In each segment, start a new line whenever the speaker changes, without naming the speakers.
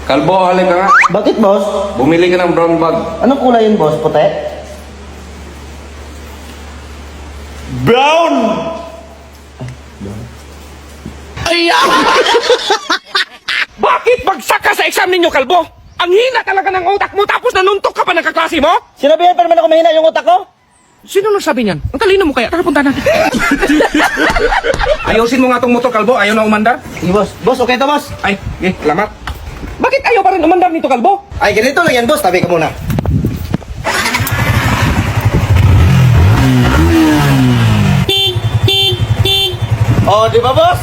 Kalbo, halika nga.
Bakit, boss?
Bumili ka ng brown bag.
Anong kulay yun, boss? Puti?
Brown!
Bakit bagsak ka sa exam ninyo, kalbo? Ang hina talaga ng utak mo tapos nanuntok ka pa ng kaklase mo?
Sinabihan pa naman ako mahina yung utak ko?
Sino nagsabi niyan? Ang talino mo kaya. Tara, punta natin. Ayusin mo nga tong motor, kalbo. Ayaw na umandar.
Sige, boss. Boss, okay to, boss?
Ay, salamat. Bakit ayaw pa rin umandar nito, kalbo?
Ay, ganito lang yan, boss. Tabi ka muna. Oh, di ba, boss?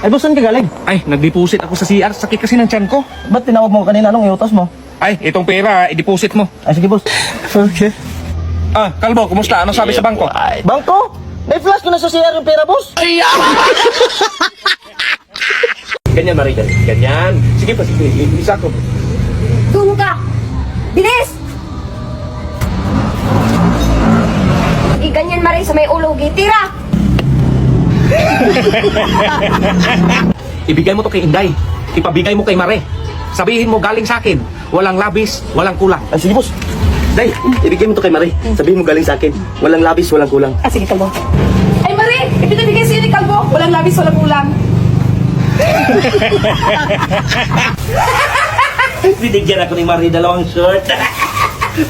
Ay, boss, saan ka galing?
Ay, nag-deposit ako sa CR. Sakit kasi ng tiyan ko.
Ba't tinawag mo kanina? Anong iutos mo?
Ay, itong pera, i-deposit mo.
Ay, sige, boss. Okay.
Ah, kalbo, kumusta? Ano sabi sa bangko?
Bangko? May flash ko na sa CR yung pera, boss.
Ganyan, Marie. Ganyan. Sige pa, sige. Isa ko.
Tulong ka! Bilis! Iganyan maray sa may ulo, gitira!
Ibigay mo to kay Inday. Ipabigay mo kay Mare. Sabihin mo galing sa akin. Walang labis, walang kulang.
Ay, sige, boss. Day, ibigay mo to kay Marie. Sabihin mo galing sa akin. Walang labis, walang kulang.
Ah, sige, Kalbo. Ay, Marie! Ipinabigay sa'yo ni Kalbo. Walang labis, walang ulang.
Binigyan ako ni Marie dalawang short.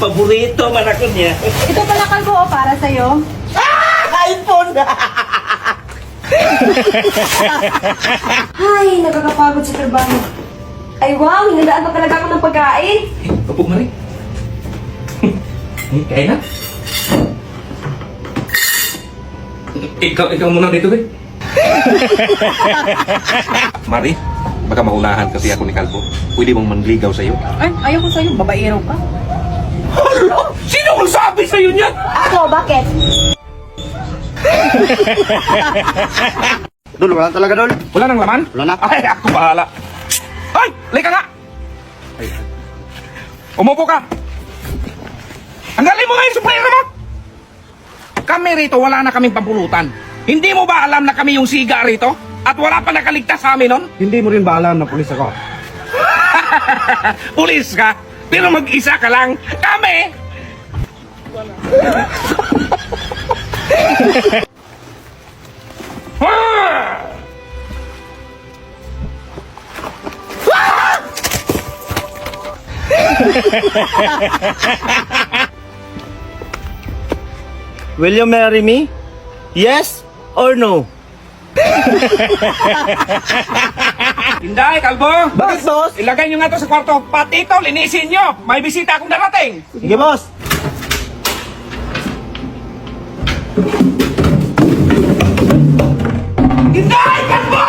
Paborito man ako niya.
Ito pala, Kalbo, para sa'yo.
iPhone!
Ay, nakakapagod sa trabaho. Ay, wow! Hinandaan pa talaga ako ng pagkain.
Opo, Mare. Kaya na. Ikaw muna dito, eh. Mari, baka maunahan kasi ako ni Kalbo. Pwede mong mangligaw sa'yo.
Ay, ayaw ko sa'yo. Babaero ka.
Hala! Sino ang sabi sa'yo niyan?
Ako, bakit?
Dol, wala talaga, Dol.
Wala nang laman?
Wala na.
Ay, ako bahala. Ay, lika nga! Ay. Umupo ka! Tanggalin mo nga yung suplero mo! Kami rito, wala na kaming pampulutan. Hindi mo ba alam na kami yung siga rito? At wala pa nakaligtas sa amin nun?
Hindi mo rin ba alam na pulis ako?
Pulis ka, pero mag-isa ka lang. Kami!
Will you marry me? Yes or no?
Inday, Kalbo!
Bakit, boss?
Ilagay nyo nga to sa kwarto. Pati ito, linisin nyo. May bisita akong darating.
Sige, boss.
Inday, Kalbo!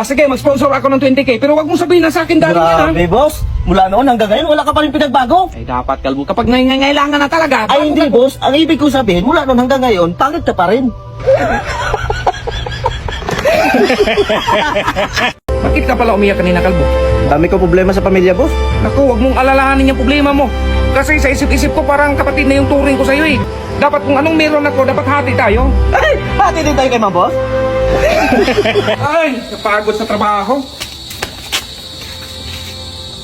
Sige, mag-sponsor ako ng 20K. Pero wag mong sabihin na sa akin dahil yan, ha?
Grabe, boss. Mula noon hanggang ngayon, wala ka pa rin pinagbago.
Ay, dapat, Kalbo. Kapag nangangailangan na talaga.
Ay, hindi, boss. Ang ibig ko sabihin, mula noon hanggang ngayon, pangit ka pa rin.
Bakit ka pala umiyak kanina, Kalbo?
Dami ko problema sa pamilya, boss.
Naku, wag mong alalahanin yung problema mo. Kasi sa isip-isip ko parang kapatid na yung turing ko sa'yo, eh. Dapat kung anong meron ako, dapat hati tayo.
Ay, hati din tayo kay mga boss.
Ay, napagod sa trabaho.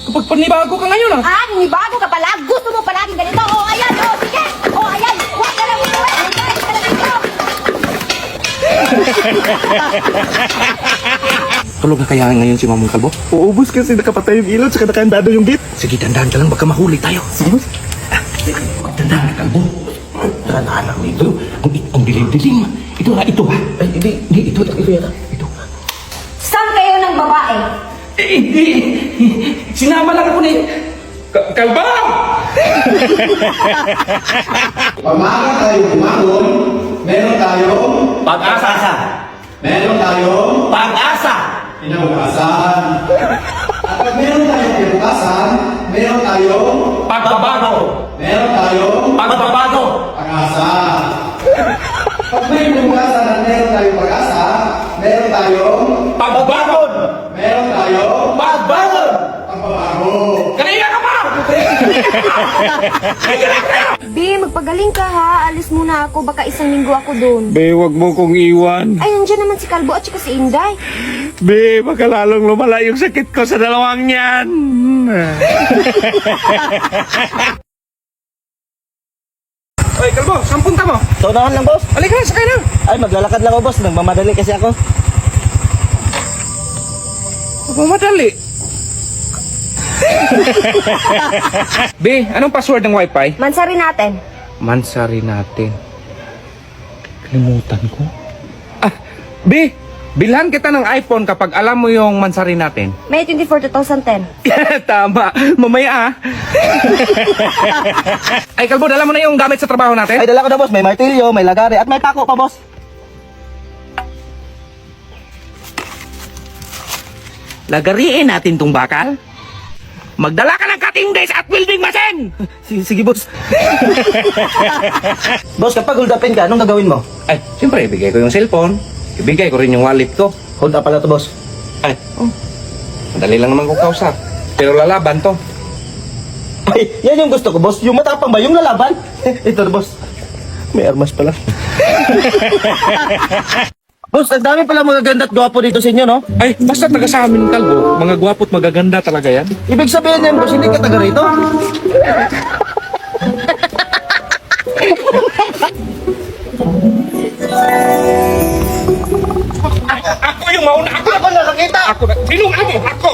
Kapag panibago ka ngayon, ah.
Ah, bago ka pala. Gusto mo palaging ganito. Oh, ayan. Oh, sige. Oh, ayan. Huwag ka lang ito. Huwag ka lang ito.
Tulog na kaya ngayon si Mamang Kalbo?
Uubos kasi nakapatay yung ilaw, tsaka nakandado yung gate.
Sige, dandahan ka lang, baka mahuli tayo.
Sige, boss.
Dandahan ka, Kalbo. Dandahan lang ito. Ang dilim-dilim. Ito ha, ito ha. Ay, hindi, ito yata. Ito.
Saan kayo ng babae?
Hindi. Sinama lang ako ni... Kalbo!
Pamaga tayo bumangon, meron tayong
Pag-asa.
meron tayong
Pag-asa.
kinabukasan. At pag meron tayong kinabukasan, meron tayong
Pagbabago.
meron tayong
Pagbabago.
pag-asa. Pag may kinabukasan at meron tayong pag-asa, meron tayong
Pagbabago.
meron tayong
Pagbago.
pagbabago.
Kanina ka pa! Kanina ka!
Bi, magpagaling ka ha. Alis muna ako. Baka isang linggo ako doon.
Be, wag mo kong iwan.
Ay, nandiyan naman si Kalbo at saka si Inday.
Be, baka lalong lumala yung sakit ko sa dalawang yan. Oy, Kalbo, saan punta mo?
So, unahan lang, boss.
Halika, sakay na.
Ay, maglalakad lang ako, boss. Nagmamadali kasi ako.
Mamadali. Be, anong password ng wifi?
Mansari natin.
Mansari natin. Kalimutan ko. Ah, Be, bilhan kita ng iPhone kapag alam mo yung mansari natin.
May 24, 2010.
Tama. Mamaya ah. Ay, Kalbo, dala mo na yung gamit sa trabaho natin?
Ay, dala ko na, boss. May martilyo, may lagari, at may pako pa, boss.
Lagariin natin tong bakal. Magdala ka ng cutting days at welding machine!
Sige, boss. Boss, kapag hold upin ka, anong gagawin mo?
Ay, siyempre, ibigay ko yung cellphone. Ibigay ko rin yung wallet ko.
Hold up pala to, boss.
Ay, madali lang naman kong kausap. Pero lalaban to.
Ay, yan yung gusto ko, boss. Yung matapang ba? Yung lalaban? Ito, boss. May armas pala. Boss, ang dami pala mga ganda at gwapo dito sa inyo, no?
Ay, basta taga sa amin, Kalbo. Mga gwapo't magaganda talaga yan.
Ibig sabihin yan, boss, hindi ka taga rito?
Ako yung mauna. Ako
nakakita!
Ako na. Sinong ako? Ako!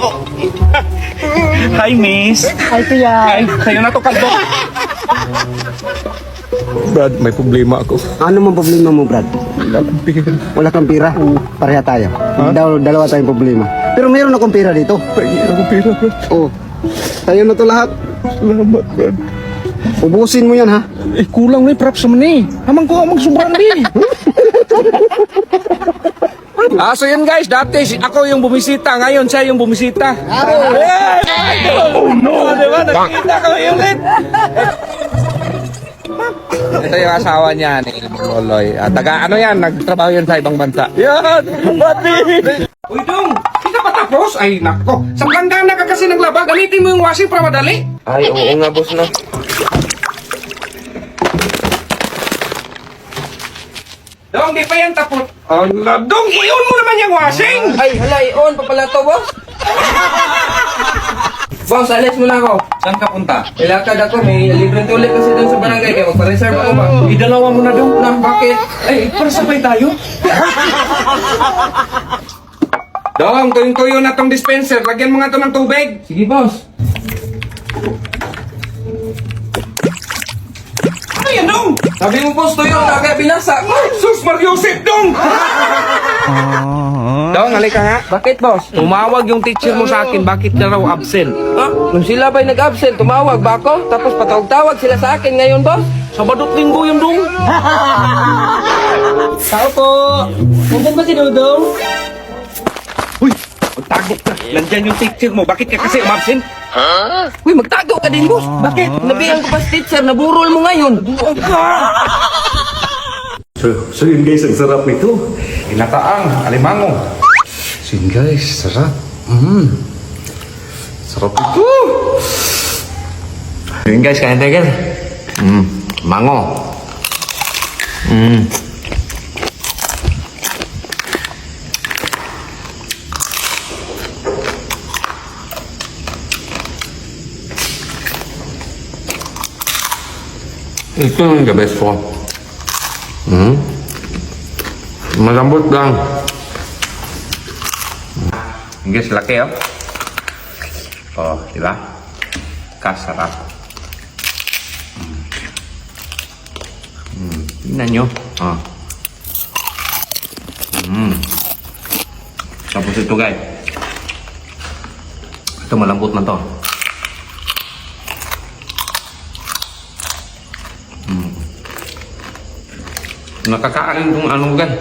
Hi, miss.
Ay, kuya.
Ay, sa'yo na to, Kalbo. Brad, may problema ako.
Ano mang problema mo, Brad? Wala kang pira? Pareha tayo. Dalawa tayong problema. Pero meron akong pira dito.
Pahingin ako pera, Brad.
Oo. Tayo na to lahat.
Salamat, Brad.
Ubusin mo yan, ha?
Eh, kulang na yung props naman eh. Hamang ko amang sobrang din. So yun guys, dati ako yung bumisita, ngayon siya yung bumisita. Oh no! Diba? Nakikita ko yung ulit. Ito yung asawa niya ni Loloy. Taga ano yan, nagtrabaho yan sa ibang bansa. Yan! Bati! Uy Dong! Hindi ka pa tapos? Ay nako! Sa ganda ka kasi naglaba, gamitin mo yung washing para madali. Ay oo nga boss no. Dong, di pa yan tapos. Dong, i-on mo naman yung washing!
Ay, hala, i-on pa pala to, boss. Boss, alis mo na ako.
Saan ka punta?
Ilakad ako, may libreng tulit kasi doon sa barangay. Kaya magpa-reserve ako ba?
Idalawa mo na dong.
Bakit?
Ay, para sabay tayo. Dong, tuyong-tuyo na tong dispenser. Lagyan mo nga to ng tubig.
Sige, boss.
Ano yan, Dong?
Sabi mo, boss, tuyo na kaya binasa.
Sus Mariusip, Dong! Dong, halika nga.
Bakit, boss?
Tumawag yung teacher mo sa akin. Bakit ka raw absent?
Ha? Nung sila ba'y nag-absent, tumawag ba ako? Tapos patawag-tawag sila sa akin ngayon, boss?
Sabado't linggo yun, Dong.
Tao po. Nandiyan ba si Dudong?
Uy, magtago ka. Nandyan yung teacher mo. Bakit ka kasi umabsent?
Uy, magtago ka din, boss. Bakit? Nabihan ko pa si teacher, naburol mo ngayon.
So yun guys, ang sarap nito.
Inataang, alimango.
So yun guys, sarap. Sarap ito. So yun guys, kain tayo. Mango. Ito yung the best po. Malambot lang.
Guys, laki oh. Oh, di ba? Kasarap. Tingnan nyo. Oh. Tapos ito guys. Ito malambot na to. Nakakaanin itong ano guys.